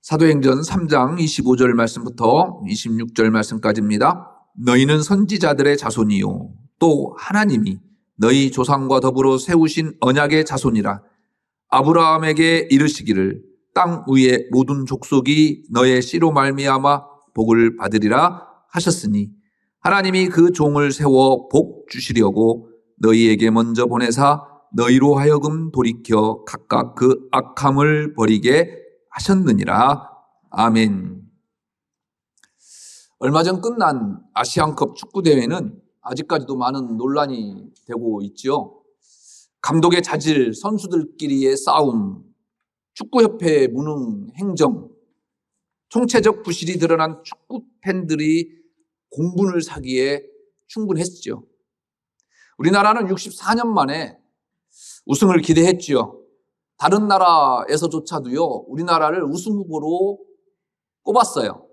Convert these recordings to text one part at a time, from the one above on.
사도행전 3장 25절 말씀부터 26절 말씀까지입니다. 너희는 선지자들의 자손이요 또 하나님이 너희 조상과 더불어 세우신 언약의 자손이라. 아브라함에게 이르시기를 땅 위의 모든 족속이 너의 씨로 말미암아 복을 받으리라 하셨으니 하나님이 그 종을 세워 복 주시려고 너희에게 먼저 보내사 너희로 하여금 돌이켜 각각 그 악함을 버리게 하셨느니라. 아멘. 얼마 전 끝난 아시안컵 축구대회는 아직까지도 많은 논란이 되고 있죠. 감독의 자질, 선수들끼리의 싸움, 축구협회의 무능 행정, 총체적 부실이 드러난 축구 팬들이 공분을 사기에 충분했죠. 우리나라는 64년 만에 우승을 기대했죠. 다른 나라에서조차도요, 우리나라를 우승 후보로 꼽았어요.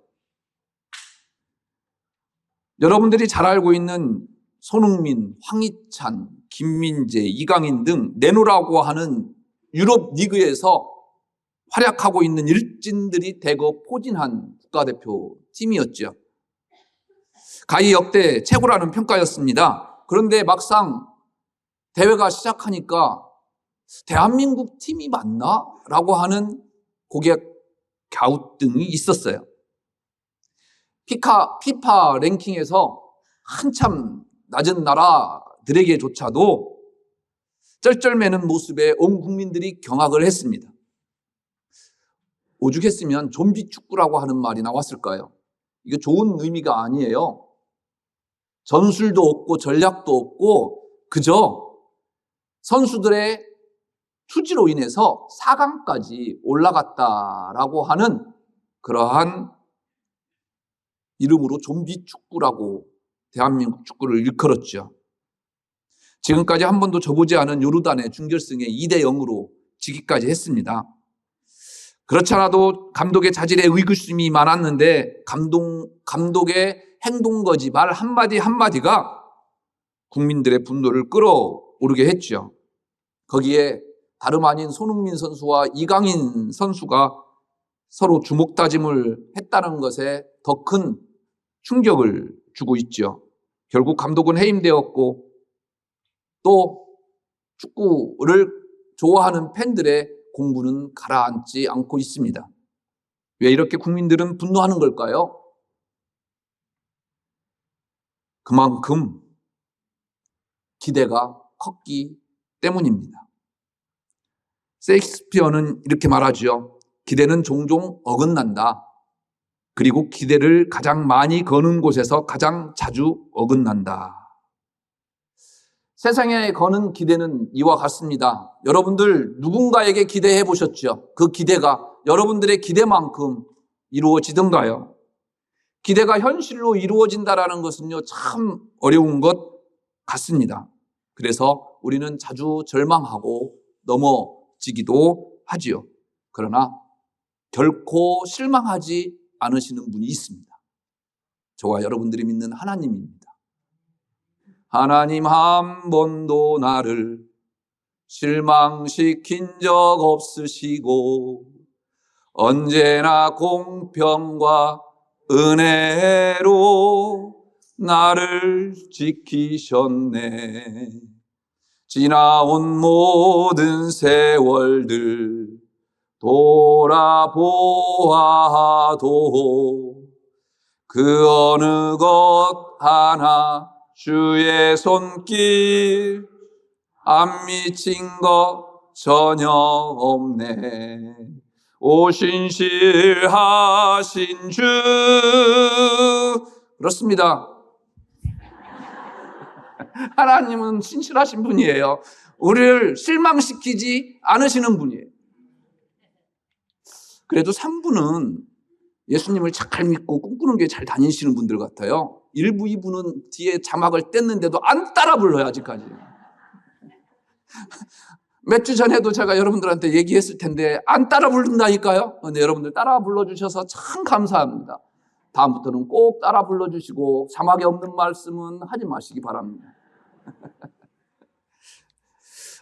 여러분들이 잘 알고 있는 손흥민, 황희찬, 김민재, 이강인 등 내노라고 하는 유럽 리그에서 활약하고 있는 일진들이 대거 포진한 국가대표 팀이었죠. 가히 역대 최고라는 평가였습니다. 그런데 막상 대회가 시작하니까 대한민국 팀이 맞나? 라고 하는 고개 갸우뚱이 있었어요. 피파 랭킹에서 한참 낮은 나라들에게조차도 쩔쩔매는 모습에 온 국민들이 경악을 했습니다. 오죽했으면 좀비 축구라고 하는 말이 나왔을까요? 이게 좋은 의미가 아니에요. 전술도 없고 전략도 없고 그저 선수들의 투지로 인해서 4강까지 올라갔다라고 하는 그러한 이름으로 좀비 축구라고 대한민국 축구를 일컬었죠. 지금까지 한 번도 져보지 않은 요르단의 준결승에 2대0으로 지기까지 했습니다. 그렇지 않아도 감독의 자질에 의구심이 많았는데 감독의 행동거지 말 한마디 한마디가 국민들의 분노를 끌어오르게 했죠. 거기에 다름 아닌 손흥민 선수와 이강인 선수가 서로 주먹다짐을 했다는 것에 더 큰 충격을 주고 있죠. 결국 감독은 해임되었고 또 축구를 좋아하는 팬들의 공분은 가라앉지 않고 있습니다. 왜 이렇게 국민들은 분노하는 걸까요? 그만큼 기대가 컸기 때문입니다. 셰익스피어는 이렇게 말하죠. 기대는 종종 어긋난다. 그리고 기대를 가장 많이 거는 곳에서 가장 자주 어긋난다. 세상에 거는 기대는 이와 같습니다. 여러분들 누군가에게 기대해 보셨죠? 그 기대가 여러분들의 기대만큼 이루어지던가요? 기대가 현실로 이루어진다라는 것은요, 참 어려운 것 같습니다. 그래서 우리는 자주 절망하고 넘어지기도 하지요. 그러나 결코 실망하지 않으시는 분이 있습니다. 저와 여러분들이 믿는 하나님입니다. 하나님 한 번도 나를 실망시킨 적 없으시고 언제나 공평과 은혜로 나를 지키셨네. 지나온 모든 세월들 돌아보아도 그 어느 것 하나 주의 손길 안 미친 것 전혀 없네. 오 신실하신 주. 그렇습니다. 하나님은 신실하신 분이에요. 우리를 실망시키지 않으시는 분이에요. 그래도 3부는 예수님을 잘 믿고 꿈꾸는 게 잘 다니시는 분들 같아요. 1부, 2부는 뒤에 자막을 뗐는데도 안 따라 불러요, 아직까지. 몇 주 전에도 제가 여러분들한테 얘기했을 텐데 안 따라 부른다니까요. 근데 여러분들 따라 불러주셔서 참 감사합니다. 다음부터는 꼭 따라 불러주시고 자막에 없는 말씀은 하지 마시기 바랍니다.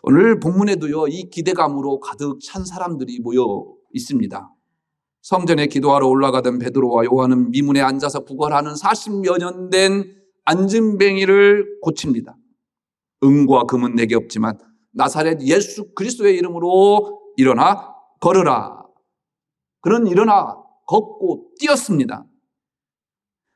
오늘 본문에도요, 이 기대감으로 가득 찬 사람들이 모여 있습니다. 성전에 기도하러 올라가던 베드로와 요한은 미문에 앉아서 구걸하는 40여 년 된 안진뱅이를 고칩니다. 은과 금은 내게 없지만 나사렛 예수 그리스도의 이름으로 일어나 걸으라. 그는 일어나 걷고 뛰었습니다.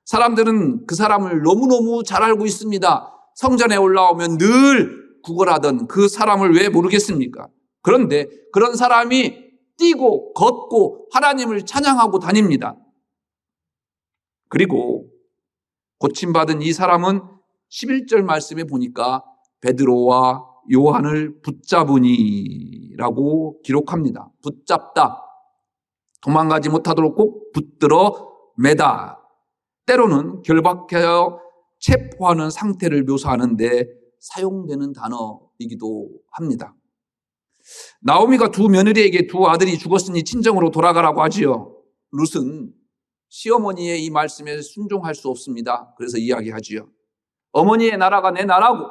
사람들은 그 사람을 너무너무 잘 알고 있습니다. 성전에 올라오면 늘 구걸하던 그 사람을 왜 모르겠습니까? 그런데 그런 사람이 뛰고 걷고 하나님을 찬양하고 다닙니다. 그리고 고침받은 이 사람은 11절 말씀에 보니까 베드로와 요한을 붙잡으니라고 기록합니다. 붙잡다. 도망가지 못하도록 꼭 붙들어 매다. 때로는 결박하여 체포하는 상태를 묘사하는데 사용되는 단어이기도 합니다. 나오미가 두 며느리에게 두 아들이 죽었으니 친정으로 돌아가라고 하지요. 룻은 시어머니의 이 말씀에 순종할 수 없습니다. 그래서 이야기하지요. 어머니의 나라가 내 나라고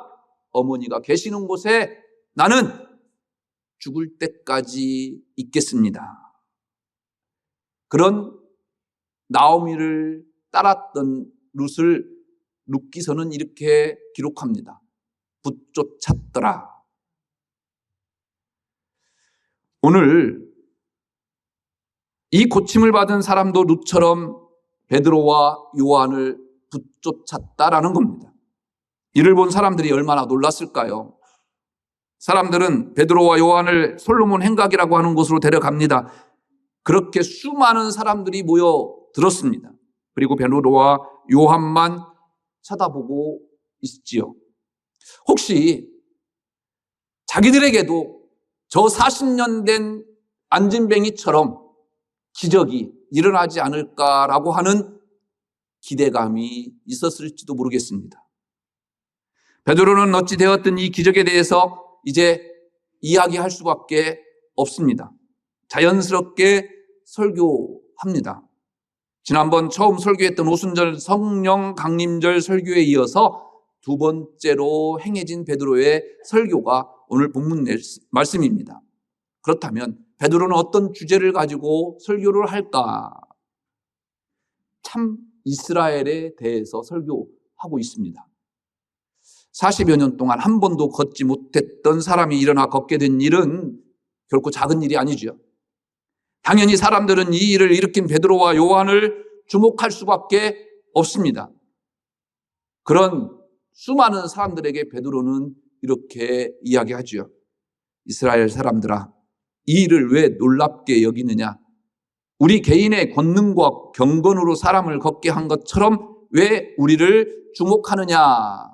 어머니가 계시는 곳에 나는 죽을 때까지 있겠습니다. 그런 나오미를 따랐던 룻을 룻기서는 이렇게 기록합니다. 붙쫓았더라. 오늘 이 고침을 받은 사람도 룻처럼 베드로와 요한을 붙쫓았다라는 겁니다. 이를 본 사람들이 얼마나 놀랐을까요? 사람들은 베드로와 요한을 솔로몬 행각이라고 하는 곳으로 데려갑니다. 그렇게 수많은 사람들이 모여 들었습니다. 그리고 베드로와 요한만 쳐다보고 있지요. 혹시 자기들에게도 저 40년 된 안진뱅이처럼 기적이 일어나지 않을까라고 하는 기대감이 있었을지도 모르겠습니다. 베드로는 어찌 되었든 이 기적에 대해서 이제 이야기할 수밖에 없습니다. 자연스럽게 설교합니다. 지난번 처음 설교했던 오순절 성령 강림절 설교에 이어서 두 번째로 행해진 베드로의 설교가 오늘 본문 말씀입니다. 그렇다면 베드로는 어떤 주제를 가지고 설교를 할까? 참 이스라엘에 대해서 설교하고 있습니다. 40여 년 동안 한 번도 걷지 못했던 사람이 일어나 걷게 된 일은 결코 작은 일이 아니죠. 당연히 사람들은 이 일을 일으킨 베드로와 요한을 주목할 수밖에 없습니다. 그런 수많은 사람들에게 베드로는 이렇게 이야기하죠. 이스라엘 사람들아, 이 일을 왜 놀랍게 여기느냐? 우리 개인의 권능과 경건으로 사람을 걷게 한 것처럼 왜 우리를 주목하느냐?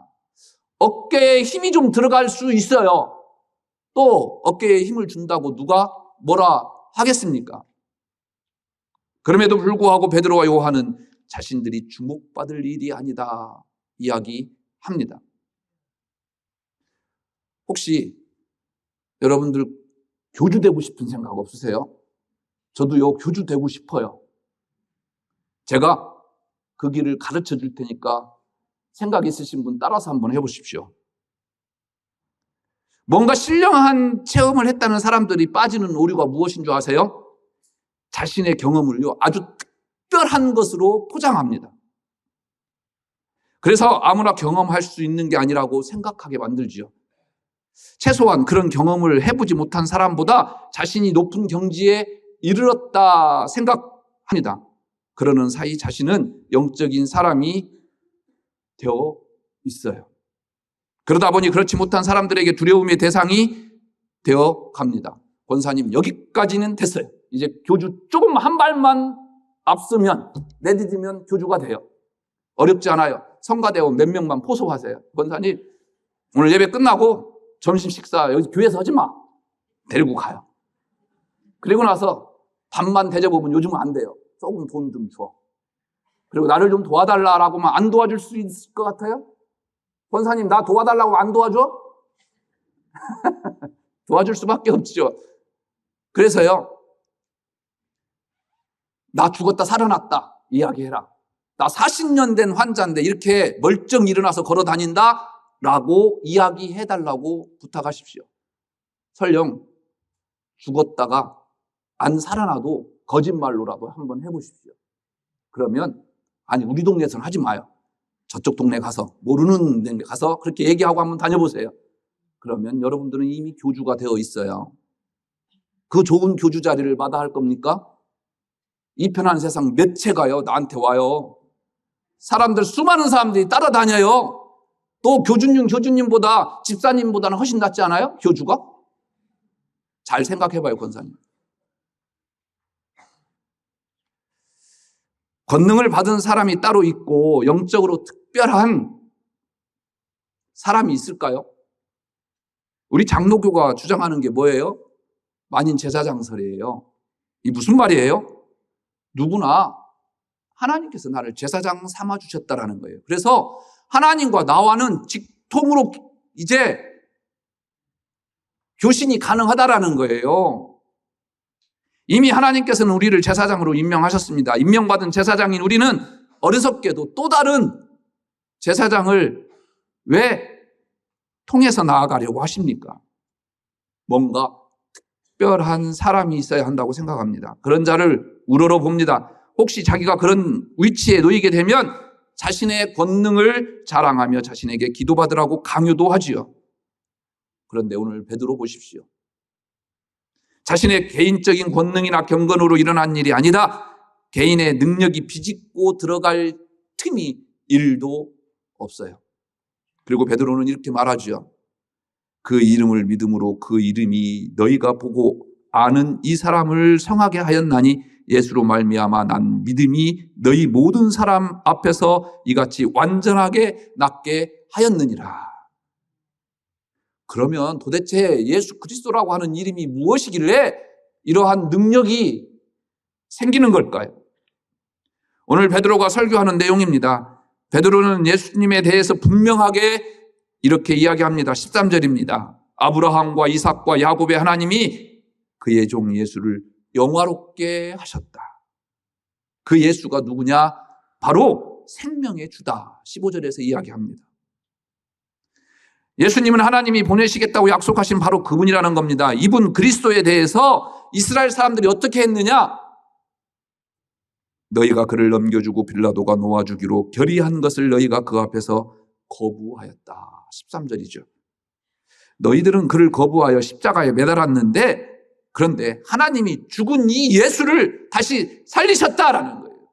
어깨에 힘이 좀 들어갈 수 있어요. 또 어깨에 힘을 준다고 누가 뭐라 하겠습니까? 그럼에도 불구하고 베드로와 요한은 자신들이 주목받을 일이 아니다 이야기합니다. 혹시 여러분들 교주 되고 싶은 생각 없으세요? 저도요, 교주 되고 싶어요. 제가 그 길을 가르쳐 줄 테니까 생각 있으신 분 따라서 한번 해보십시오. 뭔가 신령한 체험을 했다는 사람들이 빠지는 오류가 무엇인 줄 아세요? 자신의 경험을요, 아주 특별한 것으로 포장합니다. 그래서 아무나 경험할 수 있는 게 아니라고 생각하게 만들지요. 최소한 그런 경험을 해보지 못한 사람보다 자신이 높은 경지에 이르렀다 생각합니다. 그러는 사이 자신은 영적인 사람이 되어 있어요. 그러다 보니 그렇지 못한 사람들에게 두려움의 대상이 되어 갑니다. 권사님, 여기까지는 됐어요. 이제 교주 조금 한 발만 앞서면, 내디디면 교주가 돼요. 어렵지 않아요. 성가대원 몇 명만 포섭하세요. 권사님, 오늘 예배 끝나고 점심 식사 여기 교회에서 하지 마. 데리고 가요. 그리고 나서 밥만 대접하면 요즘은 안 돼요. 조금 돈 좀 줘. 그리고 나를 좀 도와달라라고 하면 안 도와줄 수 있을 것 같아요? 권사님, 나 도와달라고 안 도와줘? 도와줄 수밖에 없죠. 그래서요, 나 죽었다 살아났다 이야기해라. 나 40년 된 환자인데 이렇게 멀쩡히 일어나서 걸어 다닌다? 라고 이야기해달라고 부탁하십시오. 설령 죽었다가 안 살아나도 거짓말로라도 한번 해보십시오. 그러면 아니 우리 동네에서는 하지 마요. 저쪽 동네 가서 모르는 데 가서 그렇게 얘기하고 한번 다녀보세요. 그러면 여러분들은 이미 교주가 되어 있어요. 그 좋은 교주 자리를 마다할 겁니까? 이 편한 세상 몇 채가요 나한테 와요. 사람들 수많은 사람들이 따라다녀요. 또 교주님보다 집사님보다는 훨씬 낫지 않아요? 교주가? 잘 생각해봐요, 권사님. 권능을 받은 사람이 따로 있고 영적으로 특별한 사람이 있을까요? 우리 장로교가 주장하는 게 뭐예요? 만인 제사장설이에요. 이 무슨 말이에요? 누구나 하나님께서 나를 제사장 삼아주셨다라는 거예요. 그래서 하나님과 나와는 직통으로 이제 교신이 가능하다라는 거예요. 이미 하나님께서는 우리를 제사장으로 임명하셨습니다. 임명받은 제사장인 우리는 어리석게도 또 다른 제사장을 왜 통해서 나아가려고 하십니까? 뭔가 특별한 사람이 있어야 한다고 생각합니다. 그런 자를 우러러 봅니다. 혹시 자기가 그런 위치에 놓이게 되면 자신의 권능을 자랑하며 자신에게 기도받으라고 강요도 하지요. 그런데 오늘 베드로 보십시오. 자신의 개인적인 권능이나 경건으로 일어난 일이 아니다. 개인의 능력이 비집고 들어갈 틈이 1도 없어요. 그리고 베드로는 이렇게 말하죠. 그 이름을 믿음으로 그 이름이 너희가 보고 아는 이 사람을 성하게 하였나니 예수로 말미암아 난 믿음이 너희 모든 사람 앞에서 이같이 완전하게 낫게 하였느니라. 그러면 도대체 예수 그리스도라고 하는 이름이 무엇이길래 이러한 능력이 생기는 걸까요? 오늘 베드로가 설교하는 내용입니다. 베드로는 예수님에 대해서 분명하게 이렇게 이야기합니다. 13절입니다. 아브라함과 이삭과 야곱의 하나님이 그의 종 예수를 영화롭게 하셨다. 그 예수가 누구냐? 바로 생명의 주다. 15절에서 이야기합니다. 예수님은 하나님이 보내시겠다고 약속하신 바로 그분이라는 겁니다. 이분 그리스도에 대해서 이스라엘 사람들이 어떻게 했느냐? 너희가 그를 넘겨주고 빌라도가 놓아주기로 결의한 것을 너희가 그 앞에서 거부하였다. 13절이죠. 너희들은 그를 거부하여 십자가에 매달았는데 그런데 하나님이 죽은 이 예수를 다시 살리셨다라는 거예요.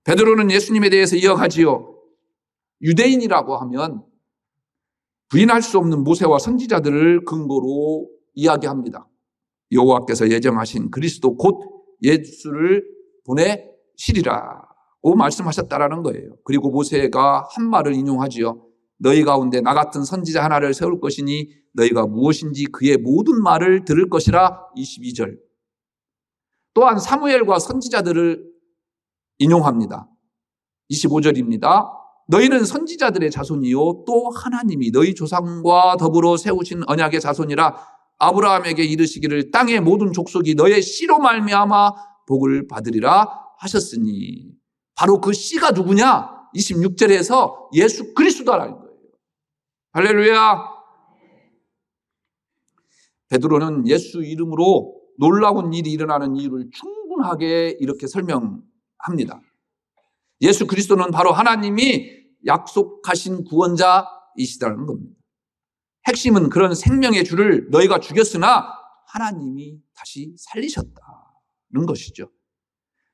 베드로는 예수님에 대해서 이어가지요. 유대인이라고 하면 부인할 수 없는 모세와 선지자들을 근거로 이야기합니다. 여호와께서 예정하신 그리스도 곧 예수를 보내시리라고 말씀하셨다라는 거예요. 그리고 모세가 한 말을 인용하지요. 너희 가운데 나 같은 선지자 하나를 세울 것이니 너희가 무엇인지 그의 모든 말을 들을 것이라. 22절. 또한 사무엘과 선지자들을 인용합니다. 25절입니다. 너희는 선지자들의 자손이요 또 하나님이 너희 조상과 더불어 세우신 언약의 자손이라. 아브라함에게 이르시기를 땅의 모든 족속이 너의 씨로 말미암아 복을 받으리라 하셨으니 바로 그 씨가 누구냐? 26절에서 예수 그리스도라는 거예요. 할렐루야. 베드로는 예수 이름으로 놀라운 일이 일어나는 이유를 충분하게 이렇게 설명합니다. 예수 그리스도는 바로 하나님이 약속하신 구원자이시다는 겁니다. 핵심은 그런 생명의 주를 너희가 죽였으나 하나님이 다시 살리셨다는 것이죠.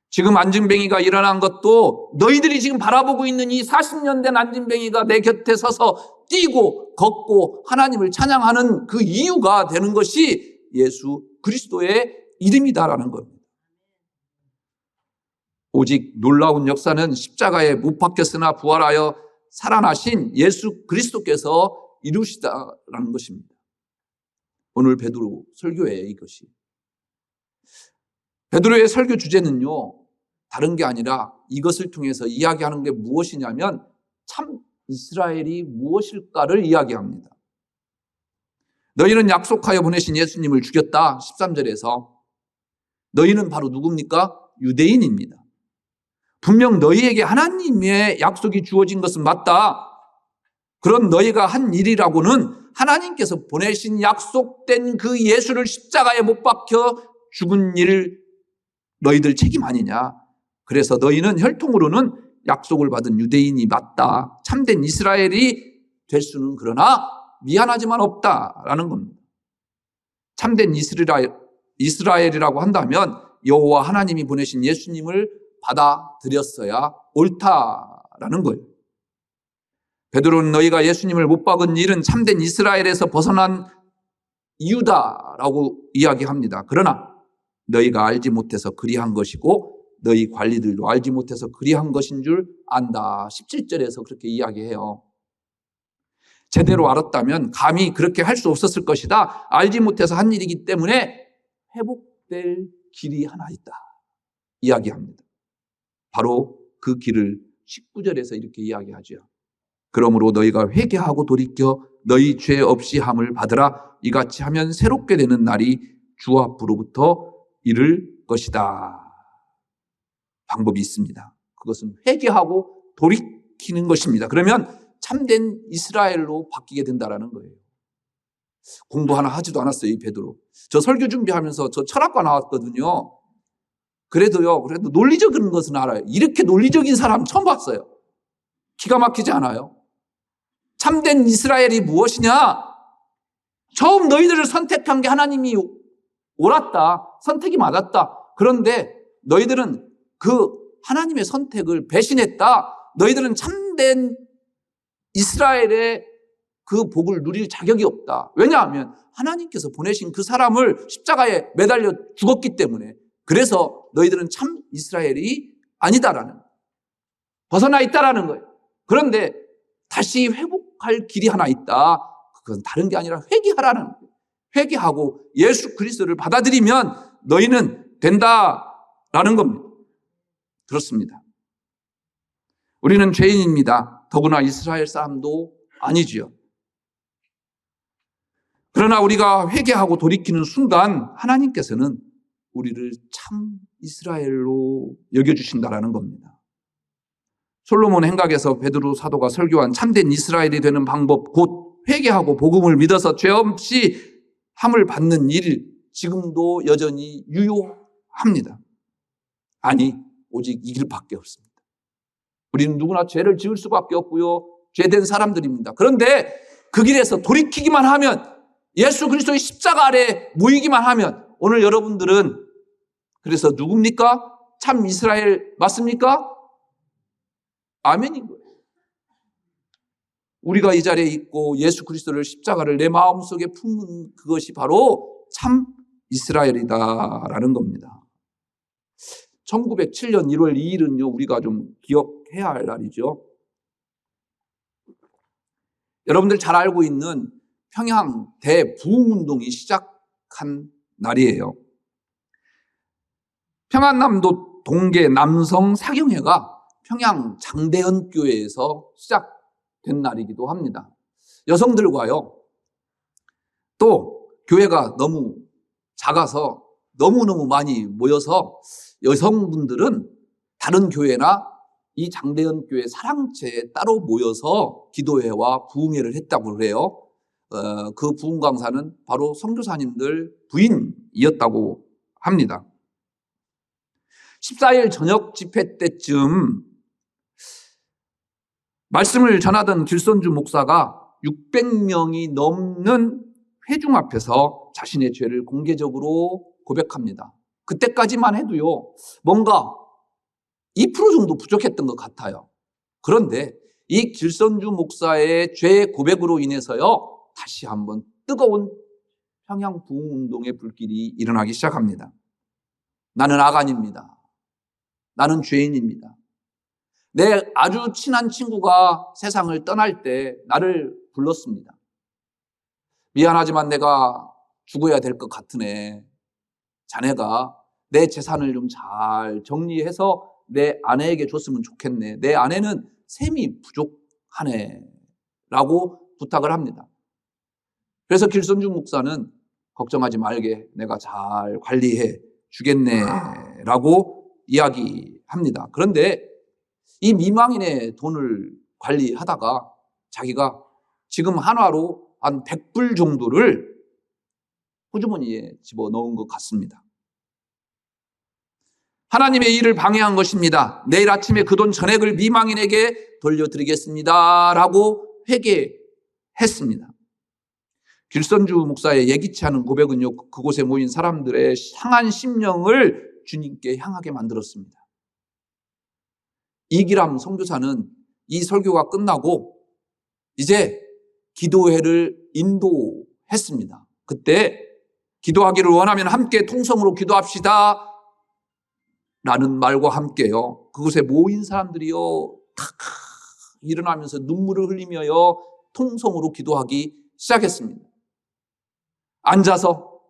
지금 안진뱅이가 일어난 것도 너희들이 지금 바라보고 있는 이 40년 된 안진뱅이가 내 곁에 서서 뛰고 걷고 하나님을 찬양하는 그 이유가 되는 것이 예수 그리스도의 이름이다라는 겁니다. 오직 놀라운 역사는 십자가에 못 박혔으나 부활하여 살아나신 예수 그리스도께서 이루시다라는 것입니다. 오늘 베드로 설교의 이것이. 베드로의 설교 주제는요, 다른 게 아니라 이것을 통해서 이야기하는 게 무엇이냐면 참 이스라엘이 무엇일까를 이야기합니다. 너희는 약속하여 보내신 예수님을 죽였다. 13절에서 너희는 바로 누굽니까? 유대인입니다. 분명 너희에게 하나님의 약속이 주어진 것은 맞다. 그런 너희가 한 일이라고는 하나님께서 보내신 약속된 그 예수를 십자가에 못 박혀 죽은 일을 너희들 책임 아니냐. 그래서 너희는 혈통으로는 약속을 받은 유대인이 맞다. 참된 이스라엘이 될 수는 그러나 미안하지만 없다라는 겁니다. 참된 이스라엘이라고 한다면 여호와 하나님이 보내신 예수님을 받아들였어야 옳다라는 거예요. 베드로는 너희가 예수님을 못 박은 일은 참된 이스라엘에서 벗어난 이유다라고 이야기합니다. 그러나 너희가 알지 못해서 그리한 것이고 너희 관리들도 알지 못해서 그리한 것인 줄 안다. 17절에서 그렇게 이야기해요. 제대로 알았다면 감히 그렇게 할 수 없었을 것이다. 알지 못해서 한 일이기 때문에 회복될 길이 하나 있다. 이야기합니다. 바로 그 길을 19절에서 이렇게 이야기하죠. 그러므로 너희가 회개하고 돌이켜 너희 죄 없이 함을 받으라. 이같이 하면 새롭게 되는 날이 주 앞으로부터 이를 것이다. 방법이 있습니다. 그것은 회개하고 돌이키는 것입니다. 그러면 참된 이스라엘로 바뀌게 된다는 거예요. 공부 하나 하지도 않았어요, 이 베드로. 저 설교 준비하면서 저 철학과 나왔거든요. 그래도 논리적인 것은 알아요. 이렇게 논리적인 사람 처음 봤어요. 기가 막히지 않아요? 참된 이스라엘이 무엇이냐? 처음 너희들을 선택한 게 하나님이 옳았다. 선택이 맞았다. 그런데 너희들은 그 하나님의 선택을 배신했다. 너희들은 참된 이스라엘의 그 복을 누릴 자격이 없다. 왜냐하면 하나님께서 보내신 그 사람을 십자가에 매달려 죽었기 때문에. 그래서 너희들은 참 이스라엘이 아니다라는, 벗어나 있다라는 거예요. 그런데 다시 회복할 길이 하나 있다. 그건 다른 게 아니라 회개하라는 거예요. 회개하고 예수 그리스도를 받아들이면 너희는 된다라는 겁니다. 그렇습니다. 우리는 죄인입니다. 더구나 이스라엘 사람도 아니지요. 그러나 우리가 회개하고 돌이키는 순간 하나님께서는 우리를 참 이스라엘로 여겨주신다라는 겁니다. 솔로몬 행각에서 베드로 사도가 설교한 참된 이스라엘이 되는 방법, 곧 회개하고 복음을 믿어서 죄 없이 함을 받는 일, 지금도 여전히 유효합니다. 아니, 오직 이 길밖에 없습니다. 우리는 누구나 죄를 지을 수밖에 없고요. 죄된 사람들입니다. 그런데 그 길에서 돌이키기만 하면, 예수 그리스도의 십자가 아래 모이기만 하면, 오늘 여러분들은 그래서 누굽니까? 참 이스라엘 맞습니까? 아멘인 거예요. 우리가 이 자리에 있고 예수 그리스도를 십자가를 내 마음속에 품는 그것이 바로 참 이스라엘이다라는 겁니다. 1907년 1월 2일은요, 우리가 좀 기억해야 할 날이죠. 여러분들 잘 알고 있는 평양 대부흥운동이 시작한 날이에요. 평안남도 동계 남성 사경회가 평양 장대현 교회에서 시작된 날이기도 합니다. 여성들과요, 또 교회가 너무 작아서 너무너무 많이 모여서 여성분들은 다른 교회나 이 장대현 교회 사랑채에 따로 모여서 기도회와 부흥회를 했다고 그래요. 그 부흥 강사는 바로 선교사님들 부인이었다고 합니다. 14일 저녁 집회 때쯤 말씀을 전하던 길선주 목사가 600명이 넘는 회중 앞에서 자신의 죄를 공개적으로 고백합니다. 그때까지만 해도요, 뭔가 2% 정도 부족했던 것 같아요. 그런데 이 길선주 목사의 죄 고백으로 인해서요, 다시 한번 뜨거운 평양 부흥운동의 불길이 일어나기 시작합니다. 나는 아간입니다. 나는 죄인입니다. 내 아주 친한 친구가 세상을 떠날 때 나를 불렀습니다. 미안하지만 내가 죽어야 될 것 같으네. 자네가 내 재산을 좀 잘 정리해서 내 아내에게 줬으면 좋겠네. 내 아내는 셈이 부족하네. 라고 부탁을 합니다. 그래서 길선주 목사는 걱정하지 말게, 내가 잘 관리해 주겠네. 라고 이야기합니다. 그런데 이 미망인의 돈을 관리하다가 자기가 지금 한화로 한 100불 정도를 호주머니에 집어넣은 것 같습니다. 하나님의 일을 방해한 것입니다. 내일 아침에 그 돈 전액을 미망인에게 돌려드리겠습니다 라고 회개했습니다. 길선주 목사의 예기치 않은 고백은요, 그곳에 모인 사람들의 상한 심령을 주님께 향하게 만들었습니다. 이기람 선교사는 이 설교가 끝나고 이제 기도회를 인도했습니다. 그때 기도하기를 원하면 함께 통성으로 기도합시다 라는 말과 함께요, 그곳에 모인 사람들이요 탁 일어나면서 눈물을 흘리며요 통성으로 기도하기 시작했습니다. 앉아서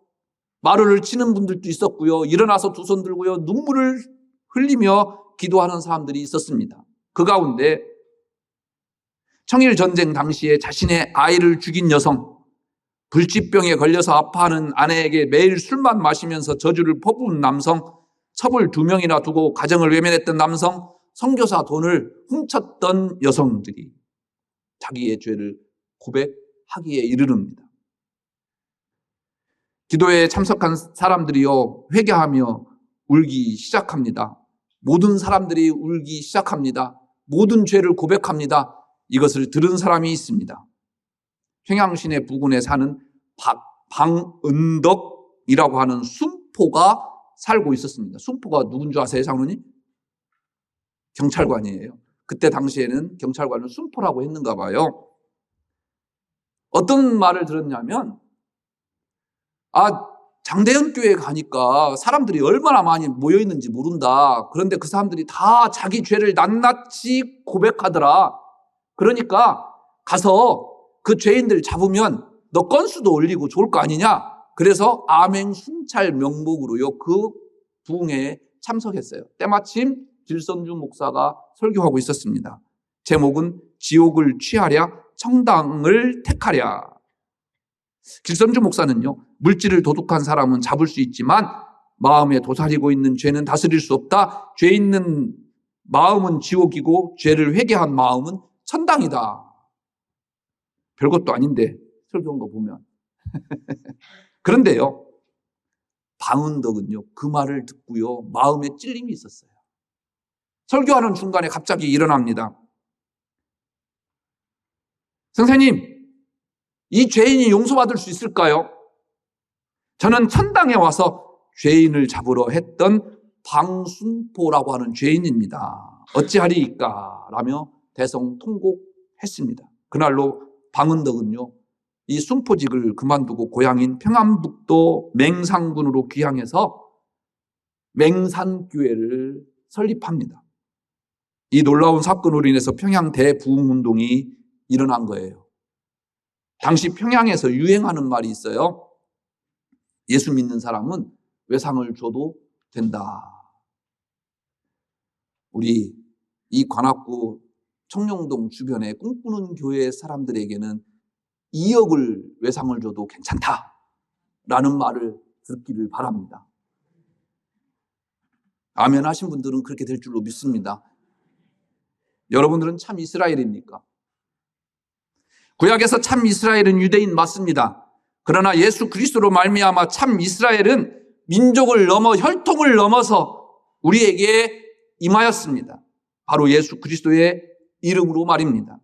마루를 치는 분들도 있었고요, 일어나서 두 손 들고요 눈물을 흘리며 기도하는 사람들이 있었습니다. 그 가운데 청일전쟁 당시에 자신의 아이를 죽인 여성, 불치병에 걸려서 아파하는 아내에게 매일 술만 마시면서 저주를 퍼부은 남성, 첩을 2명이나 두고 가정을 외면했던 남성, 선교사 돈을 훔쳤던 여성들이 자기의 죄를 고백하기에 이르릅니다. 기도회에 참석한 사람들이요 회개하며 울기 시작합니다. 모든 사람들이 울기 시작합니다. 모든 죄를 고백합니다. 이것을 들은 사람이 있습니다. 평양시내 부근에 사는 방은덕이라고 하는 순포가 살고 있었습니다. 순포가 누군 줄 아세요, 장로님? 경찰관이에요. 그때 당시에는 경찰관을 순포라고 했는가 봐요. 어떤 말을 들었냐면, 장대현 교회에 가니까 사람들이 얼마나 많이 모여있는지 모른다. 그런데 그 사람들이 다 자기 죄를 낱낱이 고백하더라. 그러니까 가서 그 죄인들 잡으면 너 건수도 올리고 좋을 거 아니냐. 그래서 암행 순찰 명목으로요 그 부흥회에 참석했어요. 때마침 길선주 목사가 설교하고 있었습니다. 제목은 지옥을 취하랴 청당을 택하랴. 길선주 목사는요, 물질을 도둑한 사람은 잡을 수 있지만 마음에 도사리고 있는 죄는 다스릴 수 없다. 죄 있는 마음은 지옥이고 죄를 회개한 마음은 천당이다. 별것도 아닌데 설교한 거 보면. 그런데요, 방은덕은요 그 말을 듣고요 마음에 찔림이 있었어요. 설교하는 중간에 갑자기 일어납니다. 선생님, 이 죄인이 용서받을 수 있을까요? 저는 천당에 와서 죄인을 잡으러 했던 방순포라고 하는 죄인입니다. 어찌하리이까? 라며 대성통곡했습니다. 그날로 방은덕은요 이 순포직을 그만두고 고향인 평안북도 맹산군으로 귀향해서 맹산교회를 설립합니다. 이 놀라운 사건으로 인해서 평양 대부흥운동이 일어난 거예요. 당시 평양에서 유행하는 말이 있어요. 예수 믿는 사람은 외상을 줘도 된다. 우리 이 관악구 청룡동 주변에 꿈꾸는 교회 사람들에게는 2억을 외상을 줘도 괜찮다라는 말을 듣기를 바랍니다. 아멘 하신 분들은 그렇게 될 줄로 믿습니다. 여러분들은 참 이스라엘입니까? 구약에서 참 이스라엘은 유대인 맞습니다. 그러나 예수 그리스도로 말미암아 참 이스라엘은 민족을 넘어 혈통을 넘어서 우리에게 임하였습니다. 바로 예수 그리스도의 이름으로 말입니다.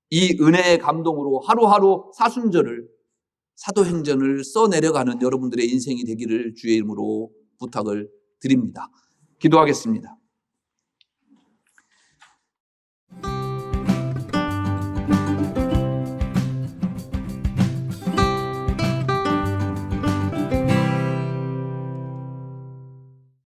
이 은혜의 감동으로 하루하루 사순절을, 사도행전을 써내려가는 여러분들의 인생이 되기를 주의 이름으로 부탁을 드립니다. 기도하겠습니다.